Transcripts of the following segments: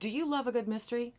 Do you love a good mystery?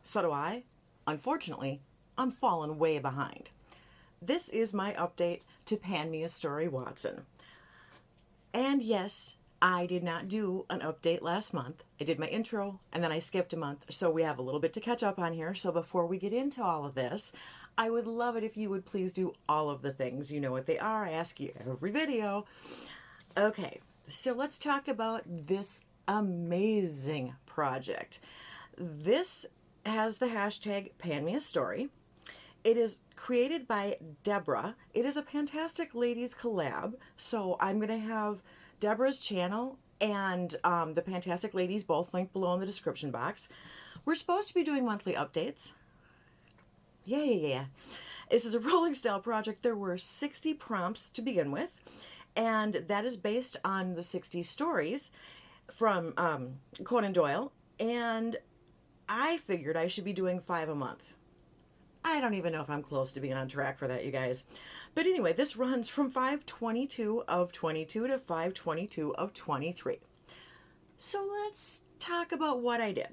So do I. Unfortunately, I'm falling way behind. This is my update to PanMeAStory Watson. And yes, I did not do an update last month. I did my intro and then I skipped a month, so we have a little bit to catch up on here. So before we get into all of this, I would love it if you would please do all of the things. You know what they are. I ask you every video. Okay, so let's talk about this amazing project. This has the hashtag PanMeAStory. It is created by Deborah. It is a Fantastic Ladies collab. So I'm going to have Deborah's channel and the Fantastic Ladies both linked below in the description box. We're supposed to be doing monthly updates. Yeah. This is a rolling style project. There were 60 prompts to begin with, and that is based on the 60 stories from Conan Doyle, and I figured I should be doing 5 a month. I don't even know if I'm close to being on track for that, you guys. But anyway, this runs from 5/22 of 22 to 5/22 of 23. So let's talk about what I did.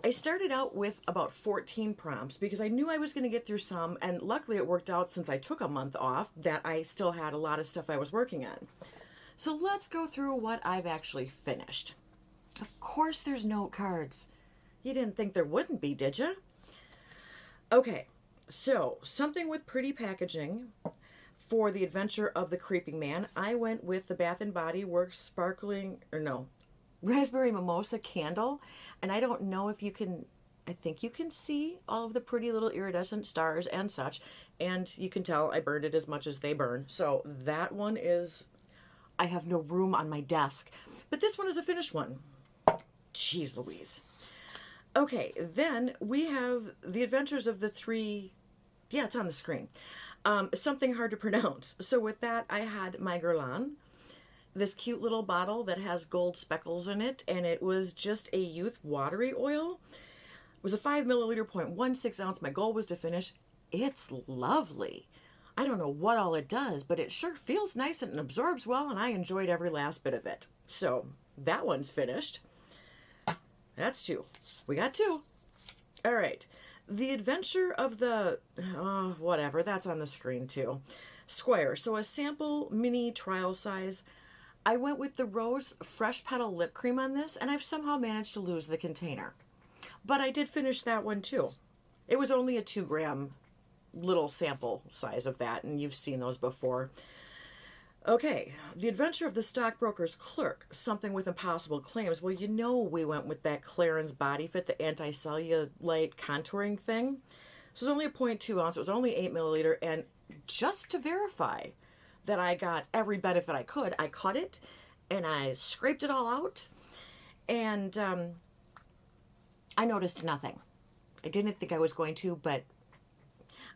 I started out with about 14 prompts because I knew I was going to get through some, and luckily it worked out since I took a month off that I still had a lot of stuff I was working on. So let's go through what I've actually finished. Of course there's note cards. You didn't think there wouldn't be, did you? Okay, so something with pretty packaging for the adventure of the creeping man. I went with the Bath & Body Works raspberry mimosa candle, and I don't know if you can, I think you can see all of the pretty little iridescent stars and such, and you can tell I burned it as much as they burn. So that one is, I have no room on my desk, but this one is a finished one. Jeez Louise. Okay, then we have the adventures of the three, yeah, it's on the screen. Something hard to pronounce. So with that, I had my Guerlain, this cute little bottle that has gold speckles in it, and it was just a youth watery oil. It was a 5 milliliter, 0.16 ounce. My goal was to finish. It's lovely. I don't know what all it does, but it sure feels nice and absorbs well, and I enjoyed every last bit of it. So that one's finished. That's 2. We got 2. All right. The Adventure of the, whatever, that's on the screen too. Square. So a sample mini trial size. I went with the Rose Fresh Petal Lip Cream on this, and I've somehow managed to lose the container. But I did finish that one too. It was only a 2-gram little sample size of that, and you've seen those before. Okay, The Adventure of the Stockbroker's Clerk, something with impossible claims. Well, you know we went with that Clarins Body Fit, the anti-cellulite contouring thing. This was only a 0.2 ounce. It was only 8 milliliter, and just to verify that I got every benefit I could, I cut it, and I scraped it all out, and I noticed nothing. I didn't think I was going to, but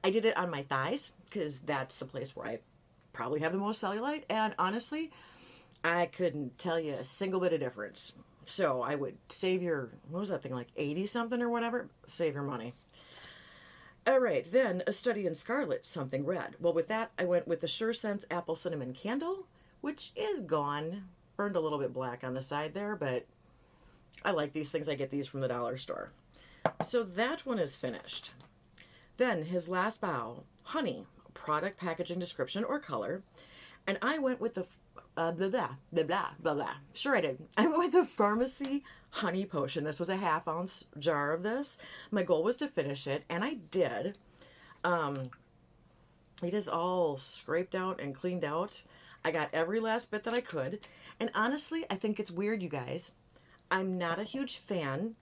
I did it on my thighs, because that's the place where I probably have the most cellulite, and honestly, I couldn't tell you a single bit of difference. So I would save your, what was that thing, like 80 something or whatever? Save your money. All right, then A Study in Scarlet, something red. Well, with that, I went with the Sure Scents Apple Cinnamon Candle, which is gone. Burned a little bit black on the side there, but I like these things. I get these from the dollar store. So that one is finished. Then His Last Bow, Honey, product packaging description or color. And I went with the blah, blah, blah, blah, blah, blah. Sure I did. I went with the Pharmacy Honey Potion. This was a 1/2 ounce jar of this. My goal was to finish it, and I did. It is all scraped out and cleaned out. I got every last bit that I could. And honestly, I think it's weird, you guys. I'm not a huge fan.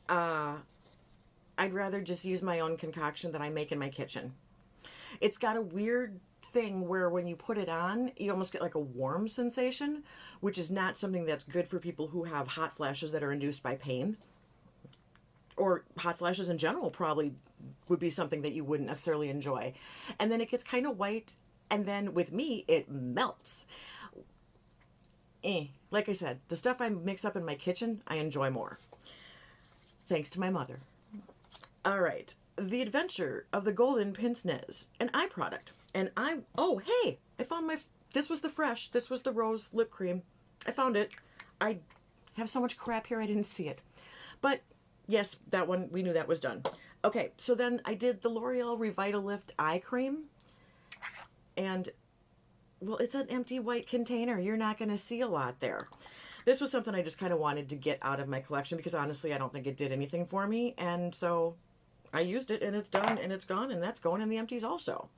I'd rather just use my own concoction that I make in my kitchen. It's got a weird thing where when you put it on, you almost get like a warm sensation, which is not something that's good for people who have hot flashes that are induced by pain. Or hot flashes in general probably would be something that you wouldn't necessarily enjoy. And then it gets kind of white, and then with me, it melts. Like I said, the stuff I mix up in my kitchen, I enjoy more. Thanks to my mother. All right. The Adventure of the Golden Pince Nez, an eye product. And oh, hey, I found this was the this was the Rose Lip Cream. I found it. I have so much crap here I didn't see it. But yes, that one, we knew that was done. Okay, so then I did the L'Oreal Revitalift Eye Cream. And, well, it's an empty white container. You're not going to see a lot there. This was something I just kind of wanted to get out of my collection because honestly, I don't think it did anything for me. And so I used it and it's done and it's gone, and that's going in the empties also.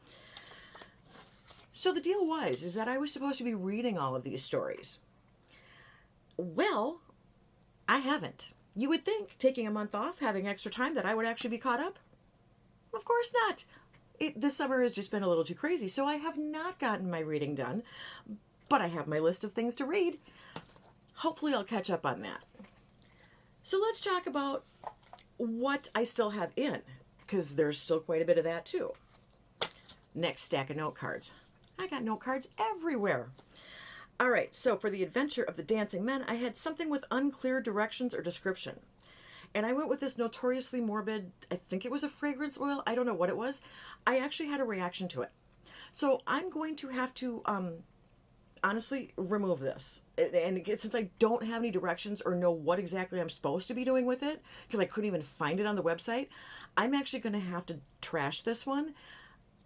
So the deal is that I was supposed to be reading all of these stories. Well, I haven't. You would think, taking a month off, having extra time, that I would actually be caught up. Of course not. This summer has just been a little too crazy, so I have not gotten my reading done, but I have my list of things to read. Hopefully I'll catch up on that. So let's talk about what I still have in, because there's still quite a bit of that too. Next stack of note cards. I got note cards everywhere. All right, so for the adventure of the dancing men, I had something with unclear directions or description. And I went with this notoriously morbid, I think it was a fragrance oil, I don't know what it was. I actually had a reaction to it. So I'm going to have to, honestly, remove this. And since I don't have any directions or know what exactly I'm supposed to be doing with it, because I couldn't even find it on the website, I'm actually going to have to trash this one.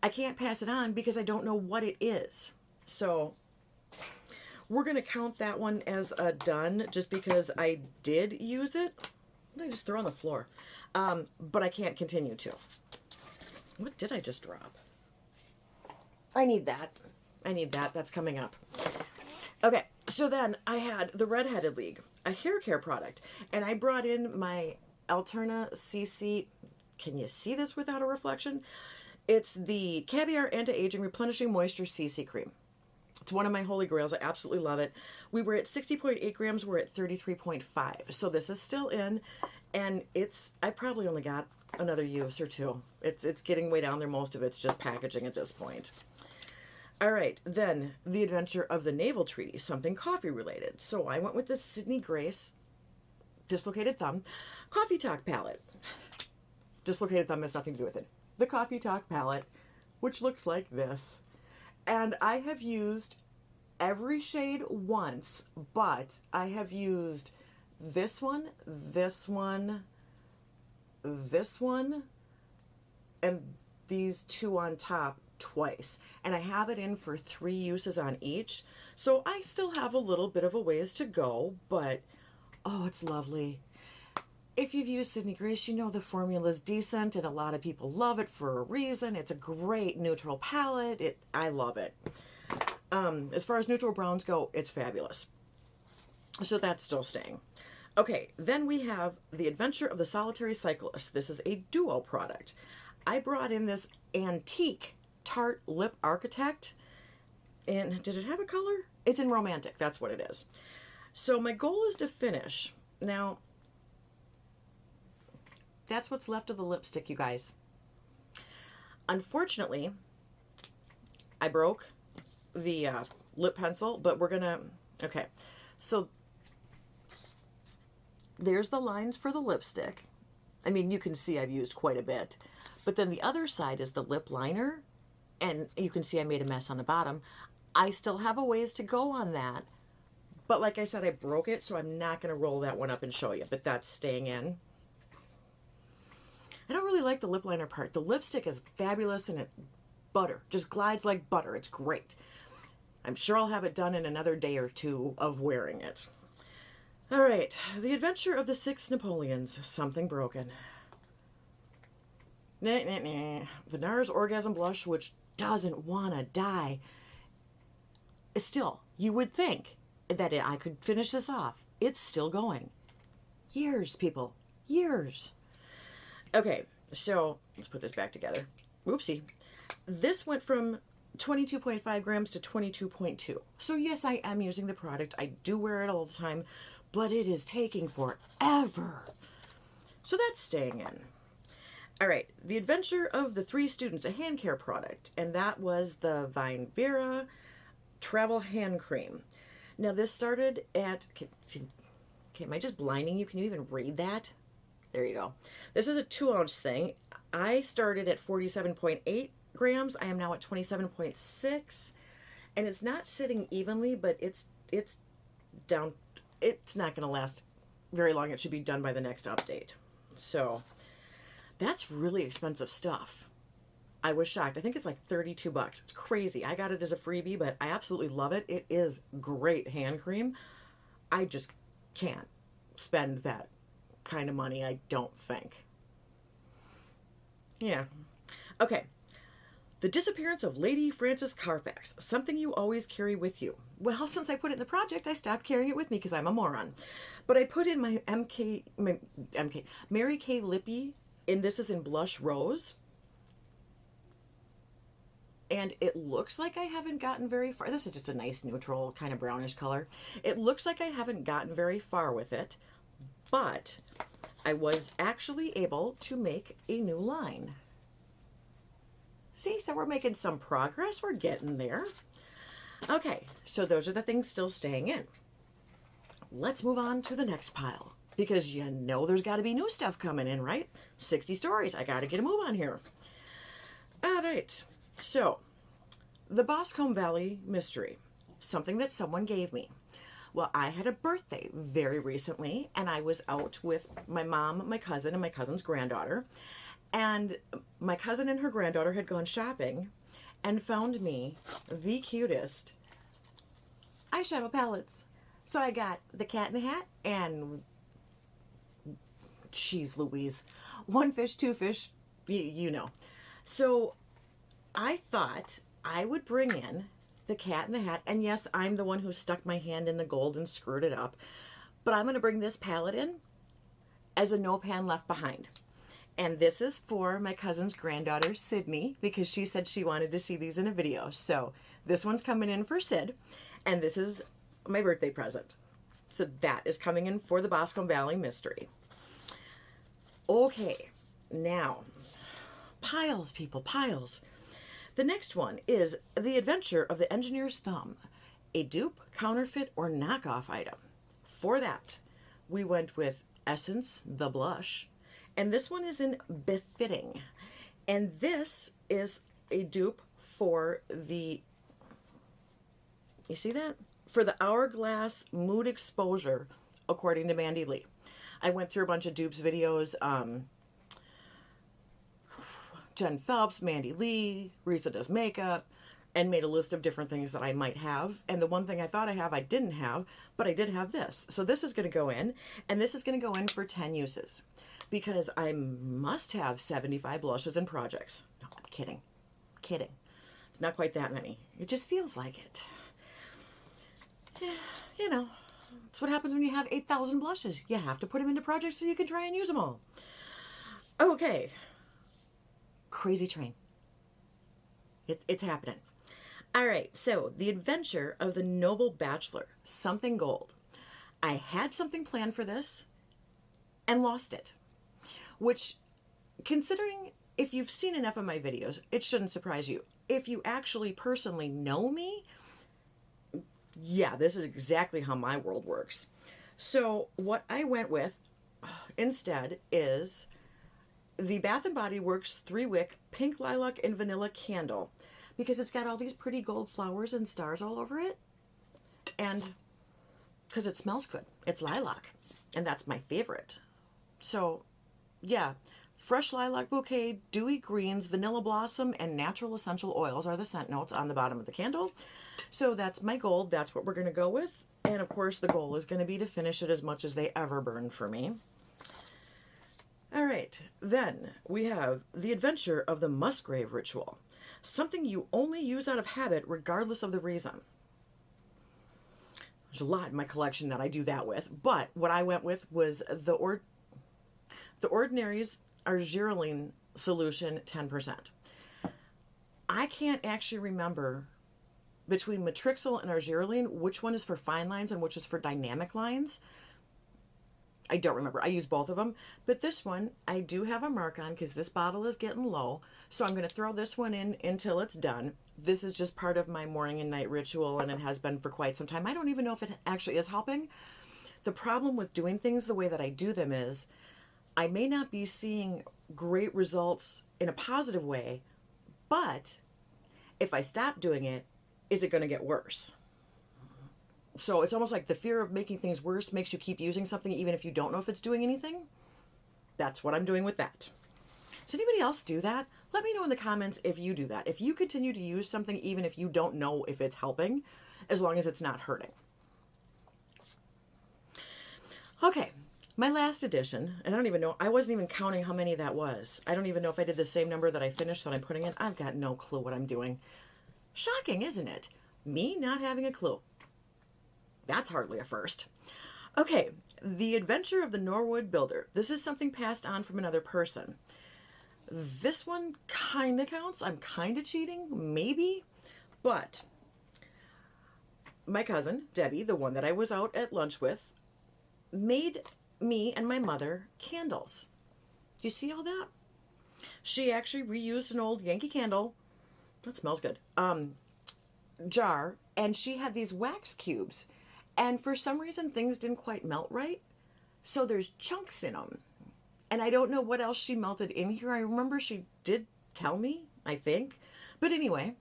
I can't pass it on because I don't know what it is. So we're going to count that one as a done just because I did use it. What did I just throw on the floor? But I can't continue to. What did I just drop? I need that. I need that. That's coming up. Okay, so then I had the Redheaded League, a hair care product. And I brought in my Alterna CC. Can you see this without a reflection? It's the Caviar Anti-Aging Replenishing Moisture CC Cream. It's one of my holy grails. I absolutely love it. We were at 60.8 grams. We're at 33.5. So this is still in, and I probably only got another use or two. It's getting way down there. Most of it's just packaging at this point. All right, then the adventure of the Naval Treaty, something coffee related. So I went with the Sydney Grace Dislocated Thumb Coffee Talk palette. Dislocated Thumb has nothing to do with it. The Coffee Talk palette, which looks like this. And I have used every shade once, but I have used this one, this one, this one, and these two on top twice. And I have it in for 3 uses on each. So I still have a little bit of a ways to go, but oh, it's lovely. If you've used Sydney Grace, you know the formula is decent and a lot of people love it for a reason. It's a great neutral palette. I love it. As far as neutral browns go, it's fabulous. So that's still staying. Okay, then we have the Adventure of the Solitary Cyclist. This is a duo product. I brought in this antique Tarte Lip Architect. And did it have a color? It's in Romantic. That's what it is. So my goal is to finish. Now, that's what's left of the lipstick, you guys. Unfortunately, I broke the lip pencil, but we're gonna, okay. So there's the lines for the lipstick. I mean, you can see I've used quite a bit. But then the other side is the lip liner. And you can see I made a mess on the bottom. I still have a ways to go on that. But like I said, I broke it, so I'm not going to roll that one up and show you. But that's staying in. I don't really like the lip liner part. The lipstick is fabulous and it's butter. Just glides like butter. It's great. I'm sure I'll have it done in another day or two of wearing it. All right. The Adventure of the 6 Napoleons. Something broken. The NARS Orgasm Blush, which doesn't want to die. Still, you would think that I could finish this off. It's still going. Years, people. Years. Okay, so let's put this back together. Whoopsie. This went from 22.5 grams to 22.2. So yes, I am using the product. I do wear it all the time, but it is taking forever. So that's staying in. All right, the Adventure of the 3 Students, a hand care product, and that was the Vine Vera Travel Hand Cream. Now this started at, okay, am I just blinding you? Can you even read that? There you go. This is a 2-ounce thing. I started at 47.8 grams. I am now at 27.6, and it's not sitting evenly, but it's down. It's not going to last very long. It should be done by the next update. So that's really expensive stuff. I was shocked. I think it's like 32 bucks. It's crazy. I got it as a freebie, but I absolutely love it. It is great hand cream. I just can't spend that kind of money, I don't think. Yeah. Okay. The disappearance of Lady Frances Carfax, something you always carry with you. Well, since I put it in the project, I stopped carrying it with me because I'm a moron. But I put in my Mary Kay Lippy, and this is in Blush Rose. And it looks like I haven't gotten very far. This is just a nice neutral kind of brownish color. It looks like I haven't gotten very far with it, but I was actually able to make a new line. See, so we're making some progress. We're getting there. Okay, so those are the things still staying in. Let's move on to the next pile, because you know there's got to be new stuff coming in, right? 60 stories. I got to get a move on here. All right, so the Boscombe Valley Mystery, something that someone gave me. Well, I had a birthday very recently, and I was out with my mom, my cousin, and my cousin's granddaughter. And my cousin and her granddaughter had gone shopping and found me the cutest eyeshadow palettes. So I got the Cat in the Hat and, geez Louise, one fish, two fish, you know. So I thought I would bring in the Cat in the Hat. And yes, I'm the one who stuck my hand in the gold and screwed it up. But I'm going to bring this palette in as a No Pan Left Behind. And this is for my cousin's granddaughter, Sydney, because she said she wanted to see these in a video. So this one's coming in for Sid, and this is my birthday present. So that is coming in for the Boscombe Valley Mystery. Okay, now, piles, people, piles. The next one is The Adventure of the Engineer's Thumb, a dupe, counterfeit, or knockoff item. For that, we went with Essence the Blush. And this one is in Befitting. And this is a dupe for the, you see that? For the Hourglass Mood Exposure, according to Mandy Lee. I went through a bunch of dupes videos. Jen Phelps, Mandy Lee, Risa Does Makeup, and made a list of different things that I might have. And the one thing I thought I didn't have, but I did have this. So this is going to go in, and this is going to go in for 10 uses. Because I must have 75 blushes and projects. No, I'm kidding. Kidding. It's not quite that many. It just feels like it. Yeah, you know, it's what happens when you have 8,000 blushes. You have to put them into projects so you can try and use them all. Okay. Crazy train. It's happening. All right, so The Adventure of the Noble Bachelor, something gold. I had something planned for this and lost it. Which, considering if you've seen enough of my videos, it shouldn't surprise you. If you actually personally know me, yeah, this is exactly how my world works. So what I went with instead is the Bath & Body Works 3-wick pink lilac and vanilla candle, because it's got all these pretty gold flowers and stars all over it, and because it smells good. It's lilac, and that's my favorite. So yeah, fresh lilac bouquet, dewy greens, vanilla blossom, and natural essential oils are the scent notes on the bottom of the candle. So that's my gold. That's what we're going to go with. And of course, the goal is going to be to finish it as much as they ever burn for me. All right, then we have The Adventure of the Musgrave Ritual, something you only use out of habit regardless of the reason. There's a lot in my collection that I do that with, but what I went with was the Ordinary's Argireline solution 10%. I can't actually remember between Matrixyl and Argireline which one is for fine lines and which is for dynamic lines. I don't remember. I use both of them. But this one, I do have a mark on because this bottle is getting low. So I'm going to throw this one in until it's done. This is just part of my morning and night ritual, and it has been for quite some time. I don't even know if it actually is helping. The problem with doing things the way that I do them is I may not be seeing great results in a positive way, but if I stop doing it, is it going to get worse? So it's almost like the fear of making things worse makes you keep using something even if you don't know if it's doing anything. That's what I'm doing with that. Does anybody else do that? Let me know in the comments if you do that. If you continue to use something even if you don't know if it's helping, as long as it's not hurting. Okay, my last edition, and I don't even know, I wasn't even counting how many that was. I don't even know if I did the same number that I finished that I'm putting in. I've got no clue what I'm doing. Shocking, isn't it? Me not having a clue. That's hardly a first. Okay, The Adventure of the Norwood Builder. This is something passed on from another person. This one kind of counts. I'm kind of cheating, maybe, but my cousin, Debbie, the one that I was out at lunch with, made me and my mother candles. Do you see all that? She actually reused an old Yankee Candle, that smells good, jar, and she had these wax cubes. And for some reason, things didn't quite melt right. So there's chunks in them. And I don't know what else she melted in here. I remember she did tell me, I think. But anyway,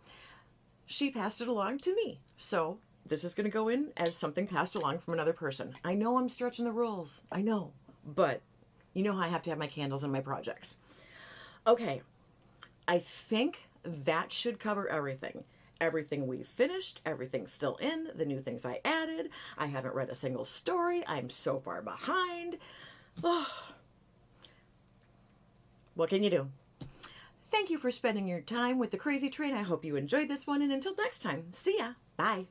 she passed it along to me. So this is going to go in as something passed along from another person. I know I'm stretching the rules. I know. But you know how I have to have my candles and my projects. Okay. I think that should cover everything. Everything we've finished, everything's still in, the new things I added. I haven't read a single story. I'm so far behind. Oh. What can you do? Thank you for spending your time with the Crazy Train. I hope you enjoyed this one, and until next time, see ya. Bye.